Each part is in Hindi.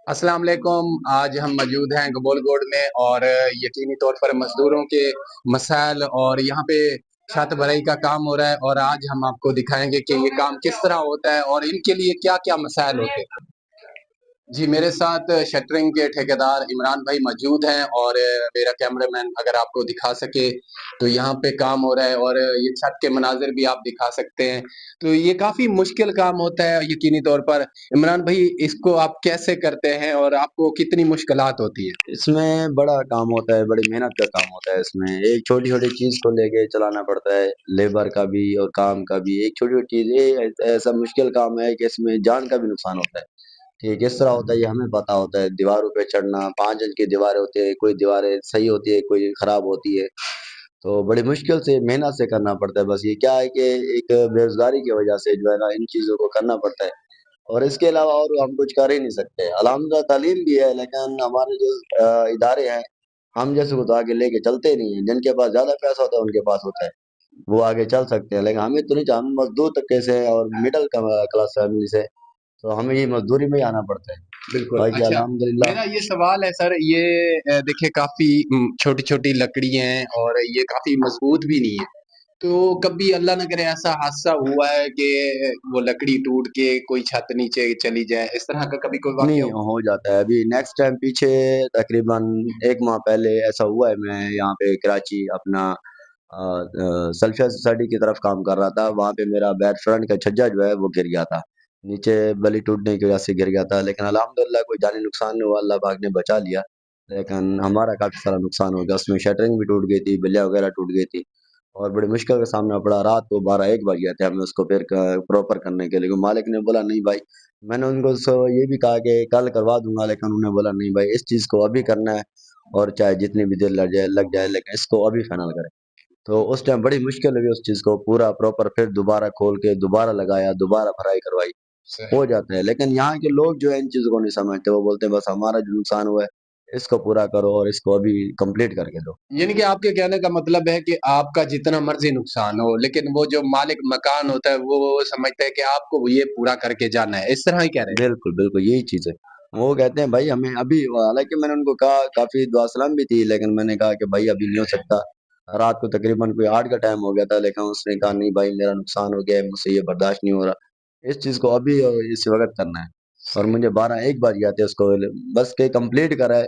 अस्सलाम वालेकुम। आज हम मौजूद हैं गबोलगोड में और यकीनी तौर पर मजदूरों के मसाइल और यहाँ पे छत भराई का काम हो रहा है और आज हम आपको दिखाएंगे कि ये काम किस तरह होता है और इनके लिए क्या क्या मसाइल होते हैं। जी, मेरे साथ शटरिंग के ठेकेदार इमरान भाई मौजूद हैं और मेरा कैमरामैन अगर आपको दिखा सके तो यहाँ पे काम हो रहा है और ये छत के मनाजिर भी आप दिखा सकते हैं। तो ये काफ़ी मुश्किल काम होता है यकीनी तौर पर। इमरान भाई, इसको आप कैसे करते हैं और आपको कितनी मुश्किलात होती है? इसमें बड़ा काम होता है, बड़ी मेहनत का काम होता है। इसमें एक छोटी-छोटी चीज़ को लेके चलाना पड़ता है, लेबर का भी और काम का भी। एक छोटी-छोटी चीज़ ये ऐसा मुश्किल काम है कि इसमें जान का भी नुकसान होता है। ठीक, किस तरह होता है ये हमें पता होता है। दीवारों पे चढ़ना, 5 इंच की दीवारें होती हैं, कोई दीवारें सही होती है, कोई खराब होती है। तो बड़ी मुश्किल से, मेहनत से करना पड़ता है। बस ये क्या है कि एक बेरोज़गारी की वजह से जो है ना इन चीज़ों को करना पड़ता है। और इसके अलावा और हम कुछ कर ही नहीं सकते। अल्हम्दुलिल्लाह तालीम भी है, लेकिन हमारे जो इदारे हैं, हम जैसे को तो आगे लेके चलते नहीं हैं। जिनके पास ज़्यादा पैसा होता है, उनके पास होता है, वो आगे चल सकते हैं, लेकिन हमें तो नहीं। हम मज़दूर तबके से हैं और मिडल क्लास फैमिली से, तो हमें ये मज़दूरी में ही आना पड़ता है। बिल्कुल। बाकी अच्छा, अल्हम्दुलिल्लाह। मेरा ये सवाल है सर, ये देखिए काफ़ी छोटी-छोटी लकड़ी हैं और ये काफ़ी मज़बूत भी नहीं है। तो कभी अल्लाह ना करे ऐसा हादसा हुआ है कि वो लकड़ी टूट के कोई छत नीचे चली जाए, इस तरह का कभी कोई वाक़या नहीं, हुआ? हो जाता है। अभी नेक्स्ट टाइम पीछे तकरीबन 1 माह पहले ऐसा हुआ है। मैं यहाँ पे कराची अपना सल्फ़िया सोसाइटी की तरफ काम कर रहा था। वहाँ पे मेरा बैक फ्रंट का छज्जा जो है वो गिर गया था। नीचे बली टूटने की वजह से गिर गया था, लेकिन अल्हम्दुलिल्लाह कोई जानी नुकसान नहीं हुआ, अल्लाह पाक ने बचा लिया। लेकिन हमारा काफ़ी सारा नुकसान हो गया, उसमें शटरिंग भी टूट गई थी, बिल्लियाँ वगैरह टूट गई थी और बड़ी मुश्किल का सामना पड़ा। रात को 12-1 बज गए थे हमें उसको फिर क प्रॉपर करने के लिए। मालिक ने बोला नहीं भाई, मैंने उनको ये भी कहा कि कल करवा दूँगा, लेकिन उन्होंने बोला नहीं भाई, इस चीज़ को अभी करना है और चाहे जितनी भी देर लग जाए, लेकिन इसको अभी फाइनल करें। तो उस टाइम बड़ी मुश्किल हुई उस चीज़ को पूरा प्रॉपर फिर दोबारा खोल के दोबारा लगाया, दोबारा भराई करवाई। सही। हो जाता है, लेकिन यहाँ के लोग जो है इन चीज़ों को नहीं समझते। वो बोलते हैं बस हमारा जो नुकसान हुआ है, इसको पूरा करो और इसको अभी कंप्लीट करके दो। यानी कि आपके कहने का मतलब है कि आपका जितना मर्ज़ी नुकसान हो, लेकिन वो जो मालिक मकान होता है, वो समझता है कि आपको ये पूरा करके जाना है। इस तरह ही कह रहे हैं? बिल्कुल, बिल्कुल यही चीज़ है। वो कहते हैं भाई हमें अभी, हालाँकि मैंने उनको कहा, काफ़ी दुआ सलाम भी थी, लेकिन मैंने कहा कि भाई अभी नहीं हो सकता। रात को तकरीबन कोई 8 का टाइम हो गया था, लेकिन उसने कहा नहीं भाई मेरा नुकसान हो गया है, मुझसे ये बर्दाश्त नहीं हो रहा। इस चीज़ को अभी इस वक़्त करना है। और सही। मुझे 12-1 बज गया था उसको बस के कंप्लीट कराए।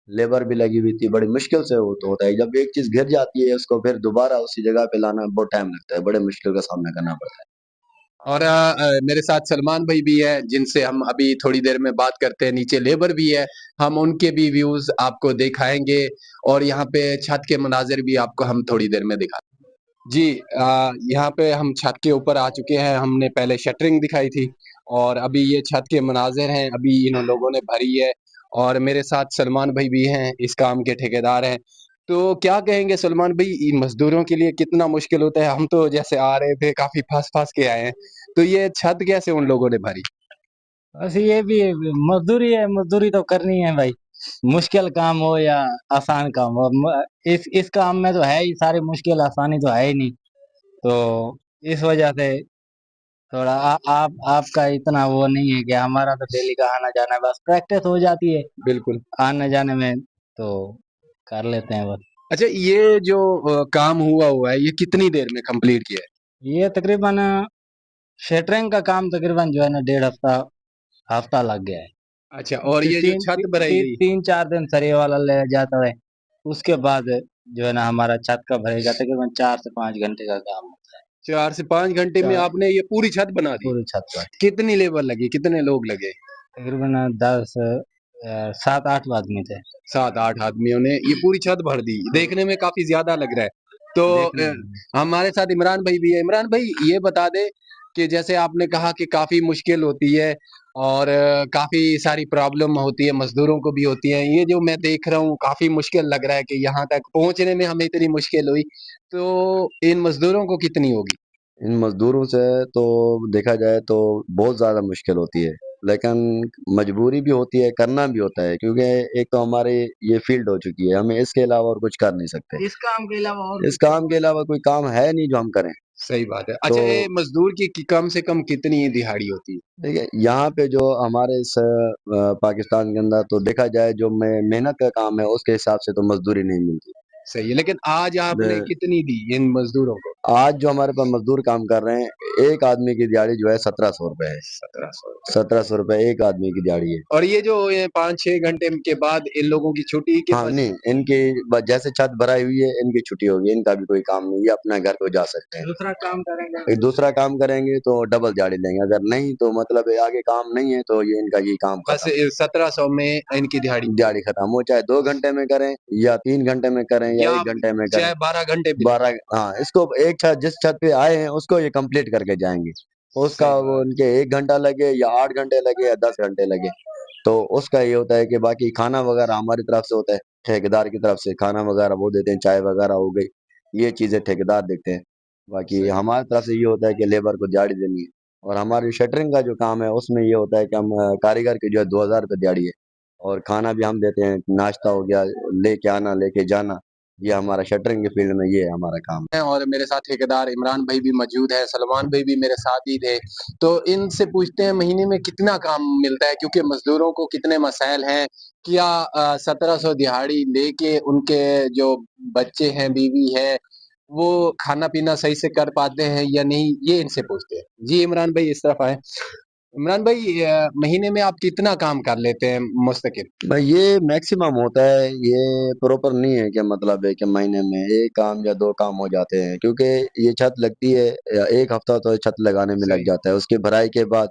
लेबर भी लगी हुई थी, बड़ी मुश्किल से वो तो होता है। जब एक चीज़ गिर जाती है, उसको फिर दोबारा उसी जगह पे लाना बहुत टाइम लगता है, बड़े मुश्किल का सामना करना पड़ता है। और मेरे साथ सलमान भाई भी है, जिनसे हम अभी थोड़ी देर में बात करते हैं। नीचे लेबर भी है, हम उनके भी व्यूज़ आपको दिखाएँगे और यहाँ पे छत के मनाज़िर भी आपको हम थोड़ी देर में दिखा जी। यहाँ पे हम छत के ऊपर आ चुके हैं। हमने पहले शटरिंग दिखाई थी और अभी ये छत के मनाज़िर हैं, अभी इन लोगों ने भरी है और मेरे साथ सलमान भाई भी हैं, इस काम के ठेकेदार हैं। तो क्या कहेंगे सलमान भाई, इन मज़दूरों के लिए कितना मुश्किल होता है? हम तो जैसे आ रहे थे काफ़ी फँस-फँस के आए हैं, तो ये छत कैसे उन लोगों ने भरी? बस ये भी मजदूरी है, मजदूरी तो करनी है भाई। मुश्किल काम हो या आसान काम हो, इस काम में तो है ही सारी मुश्किल, आसानी तो है ही नहीं। तो इस वजह से थोड़ा आपका इतना वो नहीं है कि हमारा तो डेली का आना जाना है, बस प्रैक्टिस हो जाती है बिल्कुल। आने जाने में, तो कर लेते हैं बस। अच्छा, ये जो काम हुआ है, ये कितनी देर में कंप्लीट किया है? ये तकरीबन शटरिंग का काम तकरीबन जो है ना 1.5 हफ्ता हफ्ता लग गया है। अच्छा, और ये जो छत भराई गई? 3-4 दिन सरिये वाला ले जाता है। उसके बाद जो है ना हमारा छत का भरेगा, तकरीबन 4 से 5 घंटे का काम होता है। 4 से 5 घंटे में चार आपने ये पूरी छत बना दी? पूरी छत का कितनी लेबर लगी? कितने लोग लगे? तकरीबन 7-8 आदमी थे। 7-8 आदमियों ने ये पूरी छत भर दी। देखने में काफ़ी ज़्यादा लग रहा है। तो देखने में हमारे साथ इमरान भाई भी है। इमरान भाई, ये बता दें कि जैसे आपने कहा कि काफ़ी मुश्किल होती है और काफ़ी सारी प्रॉब्लम होती है, मज़दूरों को भी होती है। ये जो मैं देख रहा हूँ काफ़ी मुश्किल लग रहा है कि यहाँ तक पहुँचने में हमें इतनी मुश्किल हुई, तो इन मज़दूरों को कितनी होगी? इन मज़दूरों से तो देखा जाए तो बहुत ज़्यादा मुश्किल होती है, लेकिन मजबूरी भी होती है, करना भी होता है, क्योंकि एक तो हमारी ये फ़ील्ड हो चुकी है, हमें इसके अलावा और कुछ कर नहीं सकते। इस काम के अलावा और इस काम के अलावा कोई काम है नहीं जो हम करें। सही बात है। तो अच्छा, ये मज़दूर की कम से कम कितनी दिहाड़ी होती है? देखिए यहाँ पे जो हमारे इस पाकिस्तान के अंदर तो देखा जाए जो मेहनत का काम है उसके हिसाब से तो मजदूरी नहीं मिलती। सही है, लेकिन आज आपने द- कितनी दी इन मज़दूरों को? आज जो हमारे पास मजदूर काम कर रहे हैं एक आदमी की दिहाड़ी जो है 1700 रुपए है। 1700 रुपए। 1700 रुपए एक आदमी की दिहाड़ी है। और ये जो ये 5-6 घंटे के बाद इन लोगों की छुट्टी के हाँ बाद? नहीं इनकी जैसे छत भराई हुई है इनकी छुट्टी होगी, इनका भी कोई काम नहीं, ये अपना घर को जा सकते हैं। दूसरा काम करेंगे। एक दूसरा काम करेंगे तो डबल दिहाड़ी लेंगे, अगर नहीं तो मतलब आगे काम नहीं है तो ये इनका ये काम बस खत्म। 1700 में इनकी दिहाड़ी पूरी। दिहाड़ी खत्म, वो चाहे 2 घंटे में करें या 3 घंटे में करें या या 1 घंटे में करें। चाहे 12 घंटे भी। 12, हाँ इसको एक छत जिस छत पे आए हैं उसको ये कंप्लीट करके जाएंगे। उसका सही वो बात। उनके 1 घंटा लगे या 8 घंटे लगे या 10 घंटे लगे, तो उसका ये होता है कि बाकी खाना वगैरह हमारी तरफ से होता है, ठेकेदार की तरफ से खाना वगैरह वो देते हैं, चाय वगैरह हो गई, ये चीजें ठेकेदार देखते हैं। बाकी सही। हमारी तरफ से ये होता है कि लेबर को दिहाड़ी देनी है। और हमारी शटरिंग का जो काम है उसमें ये होता है कि हम कारीगर की जो है 2000 रुपये दिहाड़ी है। और खाना भी हम देते हैं, नाश्ता हो गया, लेके आना लेके जाना, ये हमारा शटरिंग की फील्ड में ये है हमारा काम। हैं और मेरे साथ ठेकेदार इमरान भाई भी मौजूद है, सलमान भाई भी मेरे साथ ही थे। तो इनसे पूछते हैं महीने में कितना काम मिलता है, क्योंकि मजदूरों को कितने मसाइल हैं। क्या 1700 दिहाड़ी लेके उनके जो बच्चे हैं, बीवी है, वो खाना पीना सही से कर पाते हैं या नहीं, ये इनसे पूछते हैं। जी इमरान भाई इस तरफ आए। इमरान भाई, महीने में आप कितना काम कर लेते हैं मुस्तकिल? भाई ये मैक्सिमम होता है, ये प्रॉपर नहीं है कि मतलब है कि महीने में एक काम या 2 काम हो जाते हैं, क्योंकि ये छत लगती है या एक हफ्ता तो छत लगाने में लग सही। जाता है, उसकी भराई के बाद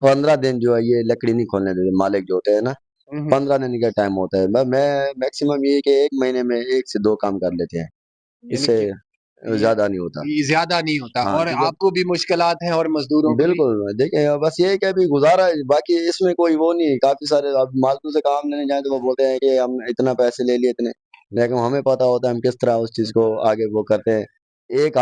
15 दिन जो है ये लकड़ी नहीं खोलने देते मालिक जो होते हैं ना। हम्म। 15 दिन का टाइम होता है, मैं मैक्सिमम ये कि एक महीने में 1 से 2 काम कर लेते हैं, यानी इससे कि ज्यादा नहीं होता। ये ज्यादा नहीं होता हाँ और क्योंकि आपको भी मुश्किलात हैं और मजदूरों को भी। बिल्कुल देखिए बस ये है कि अभी गुजारा है, बाकी इसमें कोई वो नहीं है। काफी सारे अब मालतू से काम लेने जाए तो वो बोलते हैं कि हम इतना पैसे ले लिए इतने, लेकिन हमें पता होता है हम किस तरह उस चीज को आगे वो करते हैं। एक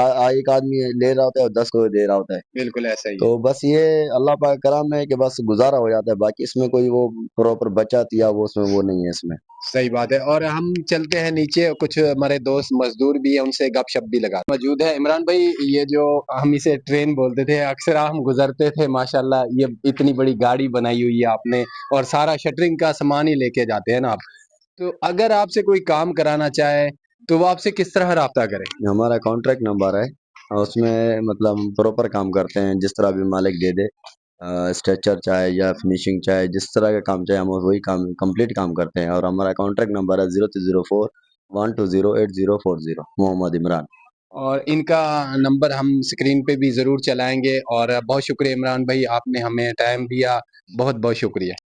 आदमी ले रहा होता है और 10 को दे रहा होता है। बिल्कुल ऐसा ही तो है। बस ये अल्लाह पाक का करम है कि बस गुजारा हो जाता है, बाकी इसमें कोई वो प्रॉपर बचत या वो उसमें वो नहीं है इसमें। सही बात है। और हम चलते हैं नीचे, कुछ हमारे दोस्त मजदूर भी हैं, उनसे गपशप भी लगा मौजूद है। इमरान भाई, ये जो हम इसे ट्रेन बोलते थे, अक्सर हम गुजरते थे, माशाल्लाह ये इतनी बड़ी गाड़ी बनाई हुई है आपने, और सारा शटरिंग का सामान ही लेके जाते हैं ना आप। तो अगर आपसे कोई काम कराना चाहे तो वो आपसे किस तरह राब्ता करे? हमारा कॉन्ट्रैक्ट नंबर है और उसमें मतलब हम प्रॉपर काम करते हैं, जिस तरह भी मालिक दे दे, स्ट्रक्चर चाहे या फिनिशिंग चाहे जिस तरह का काम चाहे हम वही काम कंप्लीट काम करते हैं। और हमारा कॉन्ट्रैक्ट नंबर है 0304 1208040, मोहम्मद इमरान। और इनका नंबर हम स्क्रीन पे भी ज़रूर चलाएँगे। और बहुत शुक्रिया इमरान भाई, आपने हमें टाइम दिया। बहुत-बहुत शुक्रिया।